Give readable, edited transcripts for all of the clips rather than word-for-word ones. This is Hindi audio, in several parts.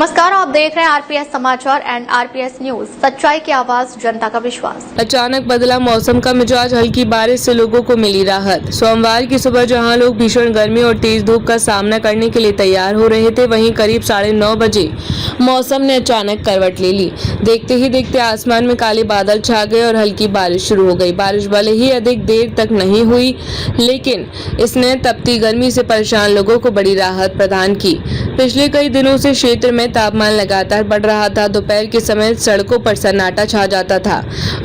नमस्कार, आप देख रहे हैं आरपीएस समाचार एंड आरपीएस न्यूज, सच्चाई की आवाज, जनता का विश्वास। अचानक बदला मौसम का मिजाज, हल्की बारिश से लोगों को मिली राहत। सोमवार की सुबह जहां लोग भीषण गर्मी और तेज धूप का सामना करने के लिए तैयार हो रहे थे, वहीं करीब 9:30 बजे मौसम ने अचानक करवट ले ली। देखते ही देखते आसमान में काले बादल छा गए और हल्की बारिश शुरू हो गई। बारिश भले ही अधिक देर तक नहीं हुई, लेकिन इसने तपती गर्मी से परेशान लोगों को बड़ी राहत प्रदान की। पिछले कई दिनों से क्षेत्र में तापमान लगातार बढ़ रहा था। दोपहर के समय सड़कों पर सन्नाटा छा जाता था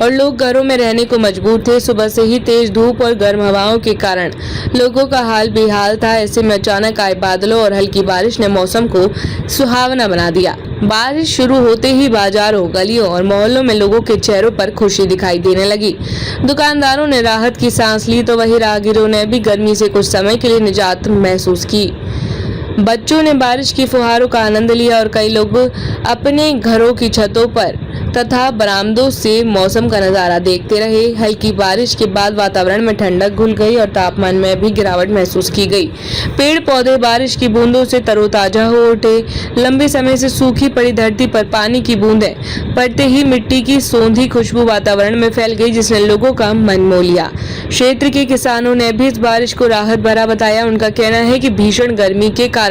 और लोग घरों में रहने को मजबूर थे। सुबह से ही तेज धूप और गर्म हवाओं के कारण लोगों का हाल बेहाल था। ऐसे में अचानक आए बादलों और हल्की बारिश ने मौसम को सुहावना बना दिया। बारिश शुरू होते ही बाजारों, गलियों और मोहल्लों में लोगों के चेहरों पर खुशी दिखाई देने लगी। दुकानदारों ने राहत की सांस ली तो वहीं राहगीरों ने भी गर्मी से कुछ समय के लिए निजात महसूस की। बच्चों ने बारिश की फुहारों का आनंद लिया और कई लोग अपने घरों की छतों पर तथा बरामदों से मौसम का नजारा देखते रहे। हल्की बारिश के बाद वातावरण में ठंडक घुल गई और तापमान में भी गिरावट महसूस की गई। पेड़ पौधे बारिश की बूंदों से तरोताजा हो उठे। लंबे समय से सूखी पड़ी धरती पर पानी की बूंदें पड़ते ही मिट्टी की सौंधी खुशबू वातावरण में फैल गई, जिसने लोगों का मन मोह लिया। क्षेत्र के किसानों ने भी इस बारिश को राहत भरा बताया। उनका कहना है कि भीषण गर्मी के कारण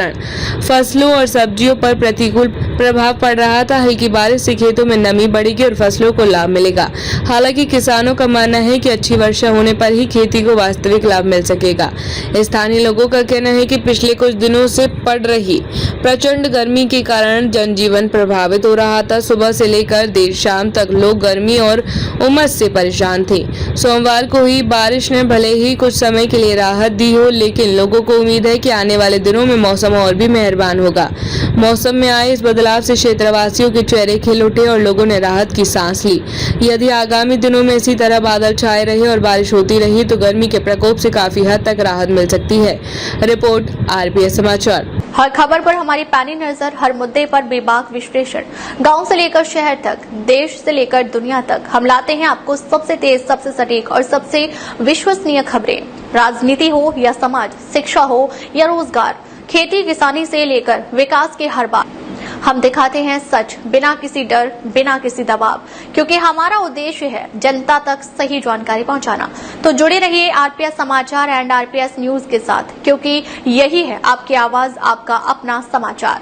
फसलों और सब्जियों पर प्रतिकूल प्रभाव पड़ रहा था। हल्की बारिश से खेतों में नमी बढ़ेगी और फसलों को लाभ मिलेगा। हालांकि किसानों का मानना है कि अच्छी वर्षा होने पर ही खेती को वास्तविक लाभ मिल सकेगा। स्थानीय लोगों का कहना है कि पिछले कुछ दिनों से पड़ रही प्रचंड गर्मी के कारण जनजीवन प्रभावित हो रहा था। सुबह से लेकर देर शाम तक लोग गर्मी और उमस से परेशान थे। सोमवार को ही बारिश ने भले ही कुछ समय के लिए राहत दी हो, लेकिन लोगों को उम्मीद है कि आने वाले दिनों में मौसम और भी मेहरबान होगा। मौसम में आए इस बदलाव से क्षेत्रवासियों के चेहरे खिल उठे और लोगों ने राहत की सांस ली। यदि आगामी दिनों में इसी तरह बादल छाए रहे और बारिश होती रही तो गर्मी के प्रकोप से काफी हद तक राहत मिल सकती है। रिपोर्ट आरपीएस समाचार। हर खबर पर हमारी पैनी नजर, हर मुद्दे पर बेबाक विश्लेषण, गांव से लेकर शहर तक, देश से लेकर दुनिया तक, हम लाते हैं आपको सबसे तेज, सबसे सटीक और सबसे विश्वसनीय खबरें। राजनीति हो या समाज, शिक्षा हो या रोजगार, खेती किसानी से लेकर विकास के हर बात, हम दिखाते हैं सच, बिना किसी डर, बिना किसी दबाव, क्योंकि हमारा उद्देश्य है जनता तक सही जानकारी पहुंचाना। तो जुड़े रहिए आरपीएस समाचार एंड आरपीएस न्यूज के साथ, क्योंकि यही है आपकी आवाज, आपका अपना समाचार।